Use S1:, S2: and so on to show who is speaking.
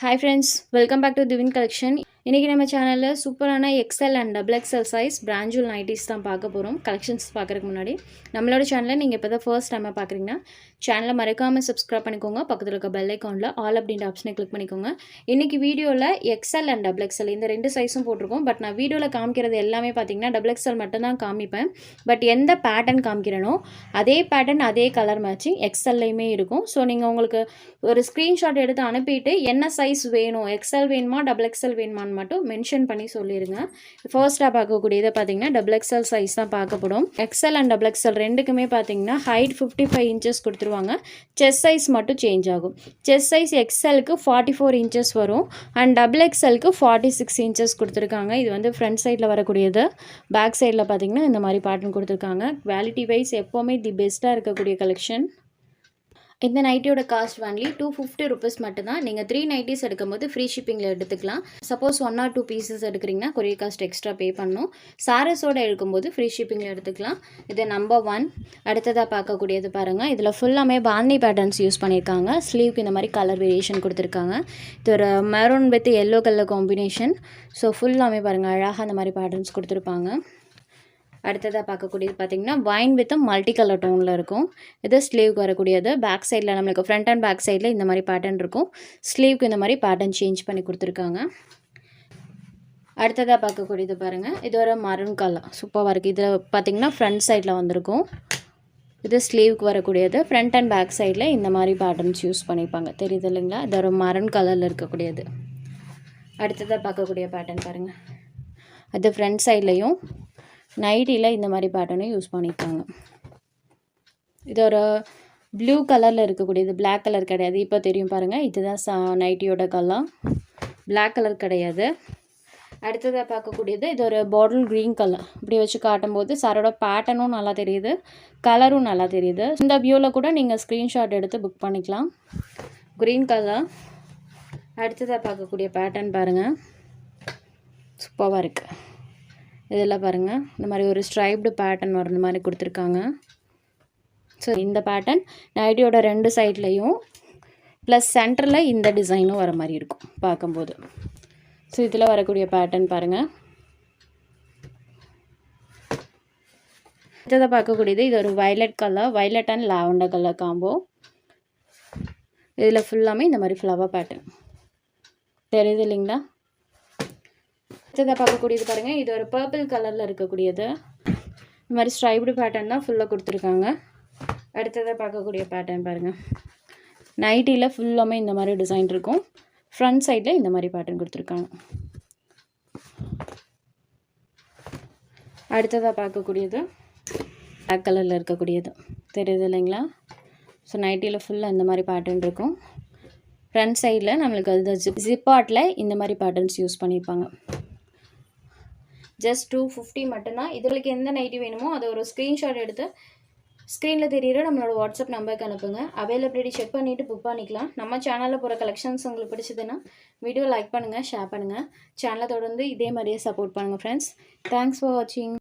S1: Hi friends, welcome back to Divin Collection. இன்றைக்கி நம்ம சேனலில் சூப்பரான XL and double XL size பிராஞ்சூல் நைட்டிஸ் தான் பார்க்க போகிறோம். கலெக்ஷன்ஸ் பார்க்குறதுக்கு முன்னாடி நம்மளோட சேனலை நீங்கள் இப்போ தான் ஃபர்ஸ்ட் டைமாக பார்க்குறீங்கன்னா சேனலை மறக்காமல் சப்ஸ்கிரைப் பண்ணிக்கோங்க. பக்கத்தில் இருக்க பெல் ஐக்கானில் ஆல் அப்படின்ற ஆப்ஷனை கிளிக் பண்ணிக்கோங்க. இன்றைக்கி வீடியோவில் எக்ஸ்எல் அண்ட் டபுள் எக்ஸ்எல் இந்த ரெண்டு சைஸும் போட்டிருக்கோம். பட் நான் வீடியோவில் காமிக்கிறது எல்லாமே பார்த்தீங்கன்னா டபுள் எக்ஸ்எல் மட்டும்தான் காமிப்பேன். பட் எந்த பேட்டர்ன் காமிக்கிறேனோ அதே பேட்டர்ன் அதே கலர் மேட்சிங் எக்ஸ்எல்லையுமே இருக்கும். ஸோ நீங்கள் உங்களுக்கு ஒரு ஸ்க்ரீன்ஷாட் எடுத்து அனுப்பிட்டு என்ன சைஸ் வேணும், எக்ஸ்எல் வேணுமா டபுள் எக்ஸ்எல் வேணுமான்னு மட்டும் மென்ஷன் பண்ணி சொல்லிடுங்க. ஃபர்ஸ்ட்டாக பார்க்கக்கூடியதை பார்த்தீங்கன்னா டபுள் எக்ஸ்எல் சைஸ் தான் பார்க்கப்படும். எக்ஸ்எல் அண்ட் டபுள் எக்ஸ்எல் ரெண்டுக்குமே பார்த்தீங்கன்னா ஹைட் 55 இன்ச்சஸ் கொடுத்துருவாங்க. செஸ்ட் சைஸ் மட்டும் சேஞ்ச் ஆகும். செஸ்ட் சைஸ் எக்ஸ்எலுக்கு 44 இன்ச்சஸ் வரும் அண்ட் டபுள் எக்ஸ்எலுக்கு 46 இன்ச்சஸ் கொடுத்துருக்காங்க. இது வந்து ஃப்ரண்ட் சைடில் வரக்கூடியது. பேக் சைடில் பார்த்தீங்கன்னா இந்த மாதிரி பேட்டர்ன் கொடுத்துருக்காங்க. குவாலிட்டி வைஸ் எப்போவுமே தி பெஸ்ட்டாக இருக்கக்கூடிய கலெக்ஷன். இந்த நைட்டியோட காஸ்ட் ஒன்லி 250 ருபீஸ் மட்டும்தான். நீங்கள் 3 நைட்டிஸ் எடுக்கும்போது ஃப்ரீ ஷிப்பிங்கில் எடுத்துக்கலாம். சப்போஸ் 1 or 2 பீசஸ் எடுக்கிறீங்கன்னா கொரியர் காஸ்ட் எக்ஸ்ட்ரா பே பண்ணணும். சாரஸோடு எடுக்கும்போது ஃப்ரீ ஷிப்பிங்கில் எடுத்துக்கலாம். இது நம்பர் 1. அடுத்ததாக பார்க்கக்கூடியது பாருங்கள். இதில் ஃபுல்லாமே பாந்தி பேட்டர்ன்ஸ் யூஸ் பண்ணியிருக்காங்க. ஸ்லீவ்க்கு இந்த மாதிரி கலர் வேரியேஷன் கொடுத்துருக்காங்க. இது ஒரு maroon with yellow colour combination. So ஃபுல்லாமே பாருங்கள் அழகாக அந்த மாதிரி பேட்டர்ன்ஸ் கொடுத்துருப்பாங்க. அடுத்ததாக பார்க்கக்கூடியது பார்த்திங்கன்னா வைன் வித் மல்டி கலர் டோனில் இருக்கும். இது ஸ்லீவ்க்கு வரக்கூடியது. பேக் சைடில் நம்மளுக்கு ஃப்ரண்ட் அண்ட் பேக் சைடில் இந்த மாதிரி பேட்டர்ன் இருக்கும். ஸ்லீவ்க்கு இந்த மாதிரி பேட்டர்ன் சேஞ்ச் பண்ணி கொடுத்துருக்காங்க. அடுத்ததாக பார்க்கக்கூடியது பாருங்கள். இது ஒரு மரூன் கலர் சூப்பராக இருக்குது. இதில் பார்த்திங்கன்னா ஃப்ரண்ட் சைடில் வந்திருக்கும். இது ஸ்லீவ்க்கு வரக்கூடியது. ஃப்ரண்ட் அண்ட் பேக் சைடில் இந்த மாதிரி பேட்டர்ன்ஸ் யூஸ் பண்ணியிருப்பாங்க. தெரியுது இல்லைங்களா? இது ஒரு மரூன் கலரில் இருக்கக்கூடியது. அடுத்ததாக பார்க்கக்கூடிய பேட்டர்ன் பாருங்கள். அது ஃப்ரண்ட் சைட்லேயும் நைட்டியில் இந்த மாதிரி பேட்டர்னும் யூஸ் பண்ணியிருக்காங்க. இது ஒரு ப்ளூ கலரில் இருக்கக்கூடியது. பிளாக் கலர் கிடையாது. இப்போ தெரியும் பாருங்கள். இதுதான் நைட்டியோட கலர். பிளாக் கலர் கிடையாது. அடுத்ததாக பார்க்கக்கூடியது இது ஒரு பாட்டில் க்ரீன் கலர். இப்படி வச்சு காட்டும்போது சாரோட பேட்டர்னும் நல்லா தெரியுது, கலரும் நல்லா தெரியுது. இந்த வியூவில் கூட நீங்கள் ஸ்க்ரீன்ஷாட் எடுத்து புக் பண்ணிக்கலாம். Green colour. அடுத்ததாக பார்க்கக்கூடிய பேட்டர்ன் பாருங்கள். சூப்பராக இருக்குது. இதெல்லாம் பாருங்கள். இந்த மாதிரி ஒரு ஸ்ட்ரைப்டு பேட்டர்ன் வர மாதிரி கொடுத்துருக்காங்க. ஸோ இந்த பேட்டர்ன் நைட்டியோட 2 சைட்லேயும் ப்ளஸ் சென்டரில் இந்த டிசைனும் வர மாதிரி இருக்கும் பார்க்கும்போது. ஸோ இதில் வரக்கூடிய பேட்டர்ன் பாருங்கள். இதை பார்க்கக்கூடியது இது ஒரு violet colour, violet and lavender colour combo. இதில் ஃபுல்லாமே இந்த மாதிரி ஃப்ளவர் பேட்டர்ன் தெரியுது இல்லைங்களா? அடுத்ததாக பார்க்கக்கூடியது பாருங்கள். இது ஒரு பர்பிள் கலரில் இருக்கக்கூடியது. இந்த மாதிரி ஸ்ட்ரைப்டு பேட்டர்ன் தான் ஃபுல்லாக கொடுத்துருக்காங்க. அடுத்ததாக பார்க்கக்கூடிய பேட்டர்ன் பாருங்கள். நைட்டியில் ஃபுல்லாமே இந்த மாதிரி டிசைன் இருக்கும். ஃப்ரண்ட் சைடில் இந்த மாதிரி பேட்டர்ன் கொடுத்துருக்காங்க. அடுத்ததாக பார்க்கக்கூடியது பிளாக் கலரில் இருக்கக்கூடியது. தெரியுது இல்லைங்களா? ஸோ நைட்டியில் ஃபுல்லாக இந்த மாதிரி பேட்டர்ன் இருக்கும். ஃப்ரண்ட் சைடில் நம்மளுக்கு அது ஜிப்பாட்டில் இந்த மாதிரி பேட்டர்ன்ஸ் யூஸ் பண்ணியிருப்பாங்க. ஜஸ்ட் 250 மட்டும்தான். இதுக்கு எந்த நைட்டி வேணுமோ அதை ஒரு ஸ்க்ரீன்ஷாட் எடுத்து ஸ்க்ரீனில் தெரியுற நம்மளோட வாட்ஸ்அப் நம்பருக்கு அனுப்புங்க. அவைலபிலிட்டி செக் பண்ணிவிட்டு புக் பண்ணிக்கலாம். நம்ம சேனலில் போகிற கலெக்ஷன்ஸ் உங்களுக்கு பிடிச்சதுன்னா வீடியோ லைக் பண்ணுங்கள், ஷேர் பண்ணுங்கள். சேனலை தொடர்ந்து இதே மாதிரியே சப்போர்ட் பண்ணுங்கள் ஃப்ரெண்ட்ஸ். தேங்க்ஸ் ஃபார் வாட்சிங்.